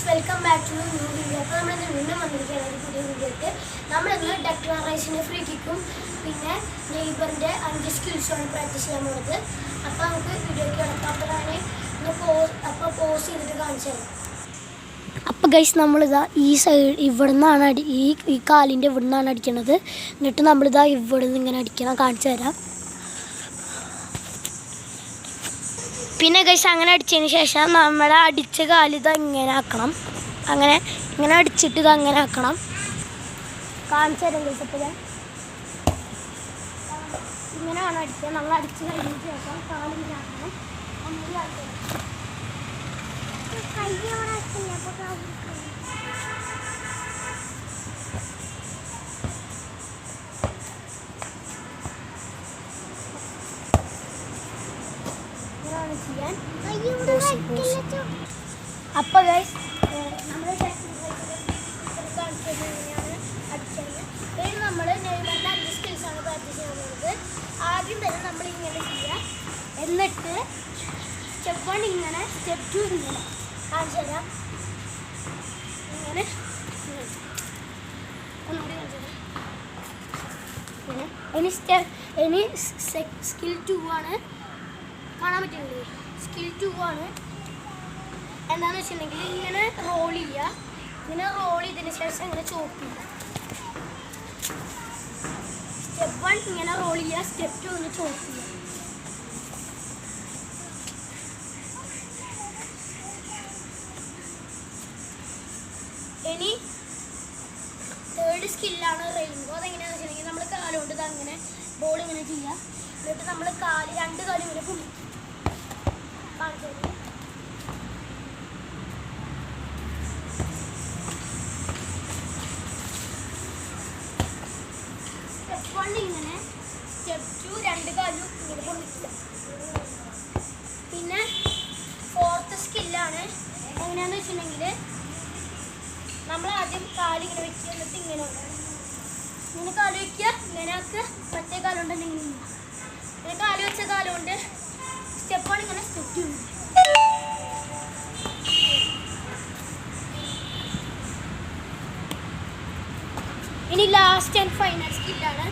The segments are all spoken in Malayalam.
Welcome back to new video. അപ്പോൾ നമ്മൾ വീണ്ടും വന്നിരിക്കുകയാണ് ഒരു പുതിയ വീഡിയോയ്ക്ക്. നമ്മളിന്ന് ഡെക്ലറേഷന് ഫ്രീ കിക്കും പിന്നെ നെയ്ബറിൻ്റെ 5 സ്കിൽസാണ് പ്രാക്ടീസ് ചെയ്യാൻ പോകുന്നത്. അപ്പോൾ നമുക്ക് വീഡിയോയ്ക്ക് കിടക്കാത്തതാണ് അപ്പോൾ പോസ് ചെയ്തിട്ട് കാണിച്ചു തരാം. അപ്പോൾ ഗൈസ് നമ്മളിതാ ഈ സൈഡ് ഇവിടെ നിന്നാണ് ഈ കാലിൻ്റെ ഇവിടെ നിന്നാണ് അടിക്കണത്. എന്നിട്ട് നമ്മളിതാ ഇവിടെ നിന്ന് ഇങ്ങനെ അടിക്കണം, കാണിച്ചു തരാം. പിന്നെ ഗൈസ് അങ്ങനെ അടിച്ചതിന് ശേഷം നമ്മുടെ അടിച്ച കാലിത് ഇങ്ങനെ ആക്കണം. ഇങ്ങനെ അടിച്ചിട്ട് ഇത് അങ്ങനെ ആക്കണം, കാണിച്ചു തരാം ഗൈസ്. അപ്പോൾ ഇങ്ങനെയാണ് അടിക്കുക. നമ്മൾ അടിച്ച് കഴിഞ്ഞതിന് ശേഷം കാലിങ്ങനെ ആക്കണം. അപ്പോൾ ഗൈസ് നമ്മൾ അടിച്ചത് പിന്നെ നമ്മൾ നെയ്ബറിൻ്റെ 5 സ്കിൽസാണ് പ്രാക്ടീസ് ചെയ്യാൻ പോകുന്നത്. ആദ്യം തന്നെ നമ്മളിങ്ങനെ ചെയ്യുക, എന്നിട്ട് സ്റ്റെപ്പ് 1 ഇങ്ങനെ, സ്റ്റെപ്പ് 2 ഇങ്ങനെ കാണിച്ചു തരാം. ഇങ്ങനെ ഒന്നുകൂടി കാണിച്ചു തരാം. ഇനി സ്കിൽ 2 ആണ്, കാണാൻ പറ്റുന്നത്. സ്കിൽ 2 ആണ്. എന്താണെന്ന് വെച്ചിട്ടുണ്ടെങ്കിൽ ഇങ്ങനെ റോൾ ചെയ്യുക. ഇങ്ങനെ റോൾ ചെയ്തതിന് ശേഷം ഇങ്ങനെ ചോപ്പ് ചെയ്യുക. സ്റ്റെപ്പ് 1 ഇങ്ങനെ റോൾ ചെയ്യുക, സ്റ്റെപ്പ് 2 ഇങ്ങനെ ചോപ്പ് ചെയ്യുക. ഇനി തേർഡ് സ്കില്ലാണ് റെയിൻബോ. അതെങ്ങനെയാണെന്ന് വെച്ചിട്ടുണ്ടെങ്കിൽ നമ്മൾ കാലുകൊണ്ട് അങ്ങനെ ബോൾ ഇങ്ങനെ ചെയ്യുക. എന്നിട്ട് നമ്മൾ രണ്ട് കാലും ഇങ്ങനെ പൊളിക്കും. കാണിച്ചു തരും. സ്റ്റെപ്പ് 1 ഇങ്ങനെ, സ്റ്റെപ്പ് 2 രണ്ട് കാലും ഇങ്ങനെ പൊളിക്കുക. പിന്നെ ഫോർത്ത് സ്കില്ലാണ്. എങ്ങനെയാണെന്ന് വെച്ചിട്ടുണ്ടെങ്കിൽ നമ്മൾ ആദ്യം കാലിങ്ങനെ വെക്കുക, എന്നിട്ട് ഇങ്ങനെ കാല് വയ്ക്കുക, ഇങ്ങനെ ആക്കുക. മറ്റേ കാലുണ്ടെങ്കിൽ ഇങ്ങനെ കാല് വെച്ച കാലുകൊണ്ട് സ്റ്റെപ്പ് 1 ഇങ്ങനെ, സ്റ്റെപ്പ് 2 ഇനി ലാസ്റ്റ് ആൻഡ് ഫൈനൽ സ്കില്ലാണ്.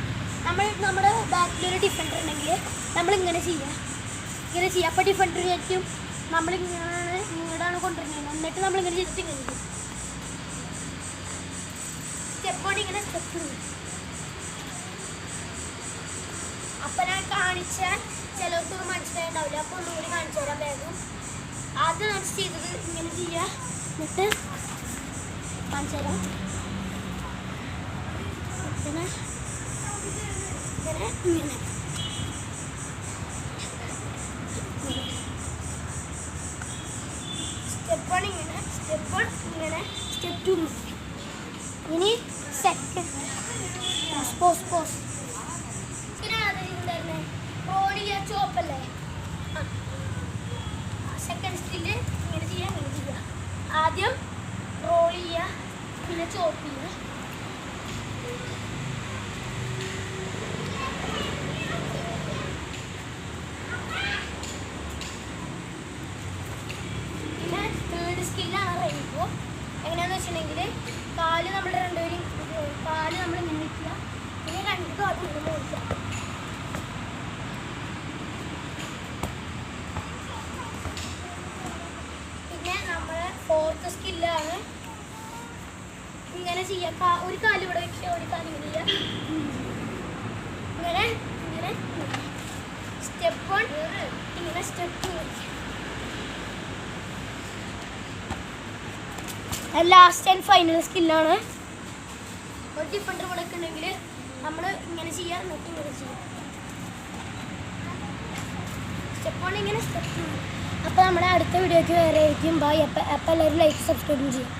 നമ്മുടെ ബാക്കിലൊരു ഡിഫൻഡർ ഉണ്ടെങ്കിൽ നമ്മളിങ്ങനെ ചെയ്യുക. അപ്പോൾ ഡിഫൻഡർ വിചാരിക്കും നമ്മളിങ്ങനെയാണ് കൊണ്ടുവരുന്നത്. എന്നിട്ട് നമ്മളിങ്ങനെ ജസ്റ്റ് ഇങ്ങനെ ചെയ്യും. സ്റ്റെപ്പ് 1 ഇങ്ങനെ, സ്റ്റെപ്പ് 2. അപ്പം ഞാൻ കാണിച്ചാൽ ചിലർക്ക് മനസ്സിലായിട്ടുണ്ടാവില്ല. അപ്പോൾ ഒന്നുകൂടി കാണിച്ചു തരാം വേഗം. ആദ്യം നമ്മൾ ചെയ്തത് ഇങ്ങനെ ചെയ്യുക, എന്നിട്ട് കാണിച്ചു തരാം. ഇങ്ങനെ സ്റ്റെപ്പ് 1 ഇങ്ങനെ, സ്റ്റെപ്പ് 1 ഇങ്ങനെ, സ്റ്റെപ്പ് 2 ഇനി സെക്കൻഡ് പോസ് റോൾ ചെയ്യുക, ചോപ്പല്ലേ. സെക്കൻഡ് സ്കില്ല് ഇങ്ങനെ ചെയ്യുക, ഇങ്ങനെ ചെയ്യുക. ആദ്യം റോൾ ചെയ്യുക, പിന്നെ ചോപ്പ് ചെയ്യുക. പിന്നെ തേർഡ് സ്കില്ലാണ് റെയിൻബോ. എങ്ങനെയാണെന്ന് വെച്ചിട്ടുണ്ടെങ്കിൽ കാല് നമ്മൾ രണ്ടുപേരും കാല് നമ്മൾ നിന്നിക്കുക, പിന്നെ രണ്ട് കാല് ഇങ്ങനെ നോക്കുക. പിന്നെ നമ്മൾ ഫോർത്ത് സ്കില്ലാണ് ഇങ്ങനെ ചെയ്യുക. ഒരു കാല് ഇവിടെ വയ്ക്കുക, ഒരു കാല് ഇങ്ങനെ ചെയ്യുക. ഇങ്ങനെ ഇങ്ങനെ സ്റ്റെപ്പ് 1 ഇങ്ങനെ, സ്റ്റെപ്പ് 2 ലാസ്റ്റ് ആൻഡ് ഫൈനൽ സ്കില്ലാണ്. ഒരു ഡിഫൻഡർ ഇവിടെ ഉണ്ടെങ്കിൽ നമ്മൾ ഇങ്ങനെ ചെയ്യുക, എന്നിട്ട് ഇങ്ങനെ ചെയ്യുക. സ്റ്റെപ്പ് 1 ഇങ്ങനെ, സ്റ്റെപ്പ് 2. അപ്പോൾ നമ്മുടെ അടുത്ത വീഡിയോയ്ക്ക് വേറെ ആയിരിക്കും. ബൈ. അപ്പോൾ എല്ലാവരും ലൈക്ക് സബ്സ്ക്രൈബും ചെയ്യും.